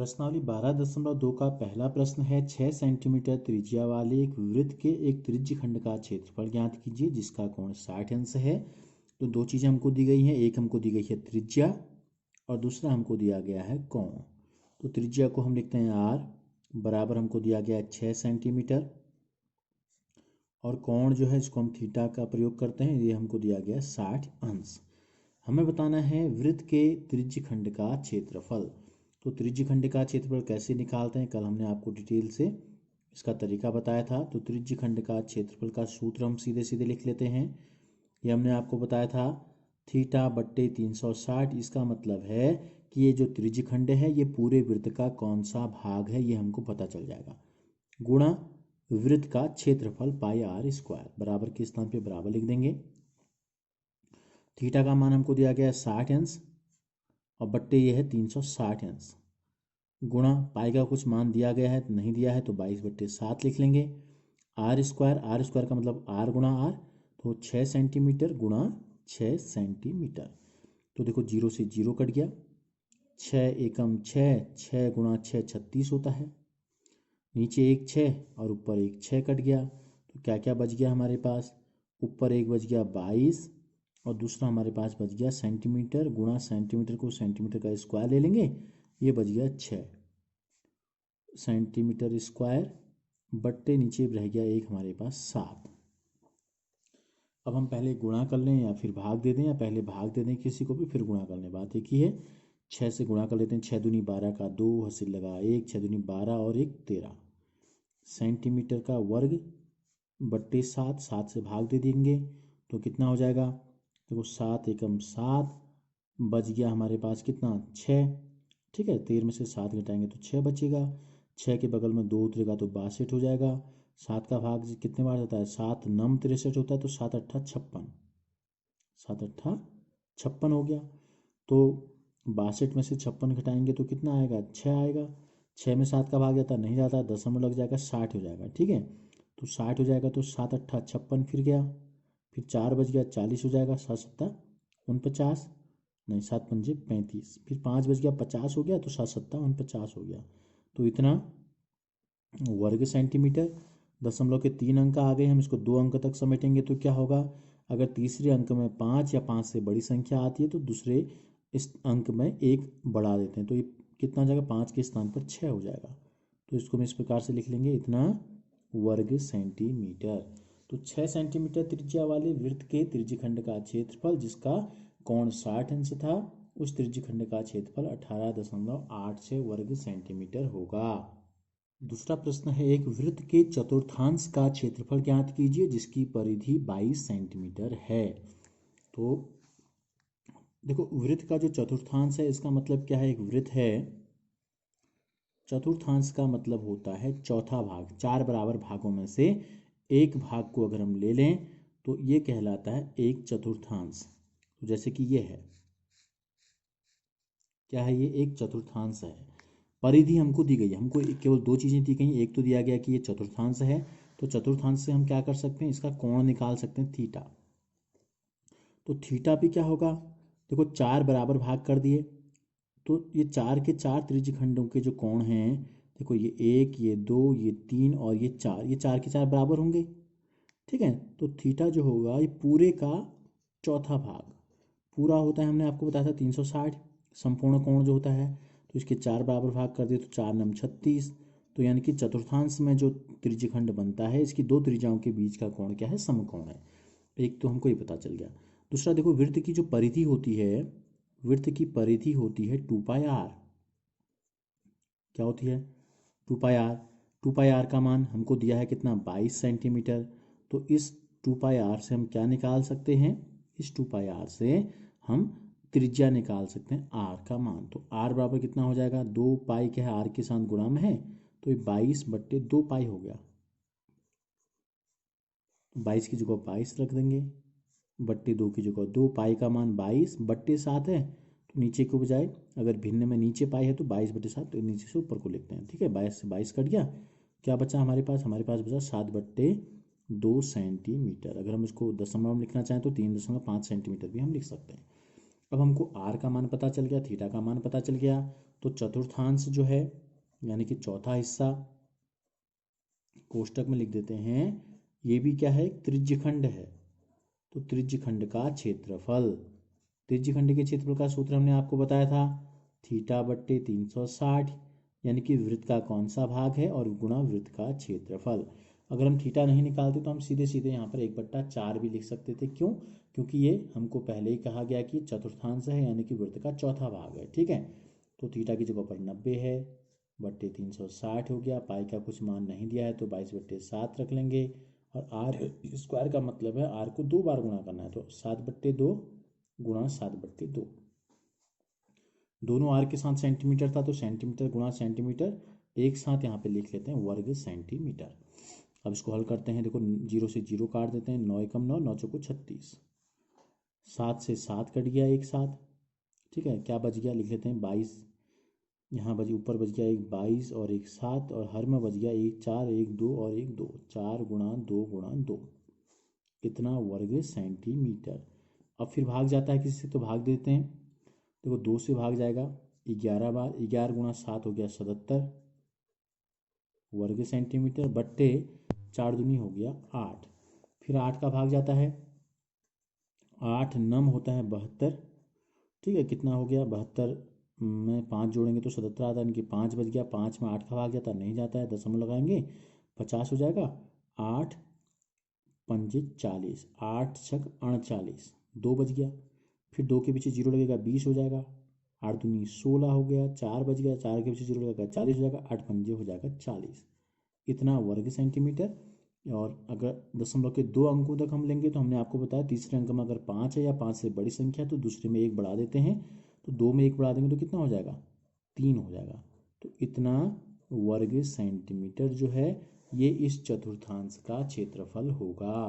प्रश्नावली 12.2 का पहला प्रश्न है 6 सेंटीमीटर त्रिज्या वाले एक वृत्त के एक त्रिज्यखंड का क्षेत्रफल ज्ञात कीजिए जिसका कोण 60 अंश है। तो दो चीज़ें हमको दी गई हैं, एक हमको दी गई है त्रिज्या और दूसरा हमको दिया गया है कोण। तो त्रिज्या को हम लिखते हैं r, बराबर हमको दिया गया है 6 सेंटीमीटर और कोण जो है इसको हम थीटा का प्रयोग करते हैं, ये हमको दिया गया है 60 अंश। हमें बताना है वृत्त के त्रिज्यखंड का क्षेत्रफल। तो त्रिज्यखंड का क्षेत्रफल कैसे निकालते हैं, कल हमने आपको डिटेल से इसका तरीका बताया था। तो त्रिज्यखंड का क्षेत्रफल का सूत्र हम सीधे सीधे लिख लेते हैं। ये हमने आपको बताया था थीटा बट्टे 360। इसका मतलब है कि ये जो त्रिज्यखंड है ये पूरे वृत्त का कौन सा भाग है ये हमको पता चल जाएगा, गुणा वृत्त का क्षेत्रफल पाई r स्क्वायर, बराबर के स्थान पे बराबर लिख देंगे। थीटा का मान हमको दिया गया है 60 अंश और बट्टे ये है 360 अंश, गुणा पाई का कुछ मान दिया गया है, नहीं दिया है तो 22/7 लिख लेंगे। r स्क्वायर का मतलब r गुणा r, तो 6 सेंटीमीटर गुणा 6 सेंटीमीटर। तो देखो 0 से 0 कट गया, 6 एकम 6, 6 गुणा 6 36 होता है, नीचे एक 6 और ऊपर एक 6 कट गया। तो क्या क्या बच गया हमारे पास, ऊपर एक बच गया 22 और दूसरा हमारे पास बच गया सेंटीमीटर, गुणा सेंटीमीटर को सेंटीमीटर का स्क्वायर ले लेंगे, ये बच गया 6 सेंटीमीटर स्क्वायर बट्टे नीचे रह गया एक हमारे पास 7। अब हम पहले गुणा कर लें या फिर भाग दे दें, या पहले भाग दे दें किसी को भी फिर गुणा कर लें, बात एक ही है। 6 से गुणा कर लेते हैं, 6 दूनी 12 का 2, हासिल लगा 1, 6 दूनी 12 और 1 13 सेंटीमीटर का वर्ग बट्टे 7, 7 से भाग दे देंगे तो कितना हो जाएगा, देखो 7 एकम 7 बच गया हमारे पास कितना 6, ठीक है। 13 में से 7 घटाएंगे तो 6 बचेगा, 6 के बगल में 2 उतरेगा तो 62 हो जाएगा। 7 का भाग कितने बार होता है, 7 9 63 होता है, तो 7 8 56, 7 8 56 हो गया। तो 62 में से 56 घटाएंगे तो कितना आएगा, 6 आएगा। 6 में 7 का भाग जाता नहीं जाता, दशमलव लग जाएगा, 60 हो जाएगा, ठीक है। तो 60 हो जाएगा तो 7 8 56 फिर गया, फिर 4 बच गया 40 हो जाएगा, 7 7 49, नहीं 7 पंजे 35, फिर 5 बच गया 50 हो गया, तो 7 7 49 हो गया। तो इतना वर्ग सेंटीमीटर। दशमलव के 3 अंक आ गए, हम इसको 2 अंक तक समेटेंगे तो क्या होगा, अगर तीसरे अंक में 5 या 5 से बड़ी संख्या आती है तो दूसरे इस अंक में 1 बढ़ा देते हैं, तो ये कितना हो जाएगा, 5 के स्थान पर 6 हो जाएगा। तो इसको हम इस प्रकार से लिख लेंगे, इतना वर्ग सेंटीमीटर। तो 6 सेंटीमीटर त्रिज्या वाले वृत्त के त्रिज्यखंड का क्षेत्रफल जिसका कोण 60 अंश था, उस त्रिज्यखंड का क्षेत्रफल 18.86 वर्ग सेंटीमीटर होगा। दूसरा प्रश्न है एक वृत्त के चतुर्थांश का क्षेत्रफल ज्ञात कीजिए जिसकी परिधि 22 सेंटीमीटर है। तो देखो वृत्त का जो चतुर्थांश है इसका मतलब क्या है, एक वृत्त है, चतुर्थांश का मतलब होता है चौथा भाग, 4 बराबर भागों में से एक भाग को अगर हम ले लें तो ये कहलाता है एक चतुर्थांश। तो जैसे कि ये है, क्या है, ये एक चतुर्थांश है। परिधि हमको दी गई है, हमको केवल दो चीज़ें दी गई, एक तो दिया गया कि ये चतुर्थांश है, तो चतुर्थांश से हम क्या कर सकते हैं, इसका कोण निकाल सकते हैं थीटा। तो थीटा भी क्या होगा, देखो 4 बराबर भाग कर दिए तो ये 4 के 4 त्रिज्यखंडों के जो कोण हैं, देखो ये 1, ये 2, ये 3 और ये 4, ये 4 के 4 बराबर होंगे, ठीक है। तो थीटा जो होगा ये पूरे का चौथा भाग, पूरा होता है, हमने आपको बताया था 360 संपूर्ण कोण जो होता है, तो इसके 4 बराबर भाग कर दिए तो 4 9 36। तो यानी कि चतुर्थांश में जो त्रिज्यखंड बनता है इसकी दो त्रिज्याओं के बीच का कोण क्या है, समकोण है। एक तो हमको ये पता चल गया। दूसरा देखो वृत्त की जो परिधि होती है, वृत्त की परिधि होती है 2πr, क्या होती है 2πr। 2πr का मान हमको दिया है कितना, 22 सेंटीमीटर। तो इस 2πr से हम क्या निकाल सकते हैं, इस 2πr से हम त्रिज्या निकाल सकते हैं r का मान। तो r बराबर कितना हो जाएगा, 2 पाई क्या है r के साथ गुणा में है, तो ये 22/2 पाई हो गया। 22 की जगह 22 रख देंगे, बट्टे 2 की जगह 2, पाई का मान 22/7 है, तो नीचे के बजाय अगर भिन्न में नीचे पाई है तो 22/7, तो नीचे से ऊपर को लिखते हैं, ठीक है। 22 से 22 कट गया, क्या बचा हमारे पास, हमारे पास बचा 7/2 सेंटीमीटर। अगर हम इसको दशमलव में लिखना चाहें तो 3.5 सेंटीमीटर भी हम लिख सकते हैं। अब हमको r का मान पता चल गया, थीटा का मान पता चल गया, तो चतुर्थांश जो है यानी कि चौथा हिस्सा कोष्टक में लिख देते हैं। ये भी क्या है, एक त्रिज्यखंड है। तो त्रिज्यखंड का क्षेत्रफल, त्रिज्यखंड के क्षेत्रफल का सूत्र हमने आपको बताया था थीटा बट्टे 360, यानी कि वृत्त का कौन सा भाग है और गुणा वृत्त का क्षेत्रफल। अगर हम थीटा नहीं निकालते तो हम सीधे सीधे यहाँ पर 1/4 भी लिख सकते थे। क्यों? क्योंकि ये हमको पहले ही कहा गया कि चतुर्थांश है यानी कि वृत्त का चौथा भाग है। ठीक है, तो थीटा की जगह पर 90 है, बट्टे 360 हो गया। पाई का कुछ मान नहीं दिया है तो 22/7 रख लेंगे। और आर स्क्वायर का मतलब है आर को 2 बार गुणा करना है, तो 7/2 गुणा 7/2। दोनों आर के साथ सेंटीमीटर था तो सेंटीमीटर गुणा सेंटीमीटर एक साथ यहाँ पे लिख लेते हैं वर्ग सेंटीमीटर। अब इसको हल करते हैं। देखो 0 से 0 काट देते हैं, 9 एकम 9, 9 चौको 36, 7 से 7 कट गया एक साथ। ठीक है, क्या बच गया, लिख लेते हैं 22। यहाँ बच ऊपर बच गया एक 22 और एक 7, और हर में बच गया एक 4 एक 2 और एक 2, 4 गुणा 2 गुणा 2, इतना वर्ग सेंटीमीटर। अब फिर भाग जाता है किसी से तो भाग देते हैं। देखो 2 से भाग जाएगा 11 बार, 11 गुणा 7 हो गया 77 वर्ग सेंटीमीटर, बट्टे 4 दूनी हो गया 8। फिर 8 का भाग जाता है, 8 नम होता है 72। ठीक है, कितना हो गया 72 में 5 जोड़ेंगे तो 77 आता है, यानी कि 5 बच गया। 5 में 8 का भाग जाता है, नहीं जाता है, दशमलव लगाएंगे 50 हो जाएगा। 8 पंजे 40, 8 छक 39, 2 बच गया। फिर 2 के पीछे 0 लगेगा 20 हो जाएगा। 8 दूनी 16 हो गया, 4 बच गया, 4 के पीछे 0 लगेगा 40 हो जाएगा, 8 पंजे हो जाएगा 40, इतना वर्ग सेंटीमीटर। और अगर दशमलव के 2 अंकों तक हम लेंगे तो हमने आपको बताया तीसरे अंक में अगर 5 है या 5 से बड़ी संख्या तो दूसरे में 1 बढ़ा देते हैं, तो 2 में 1 बढ़ा देंगे तो कितना हो जाएगा, 3 हो जाएगा। तो इतना वर्ग सेंटीमीटर जो है ये इस चतुर्थांश का क्षेत्रफल होगा।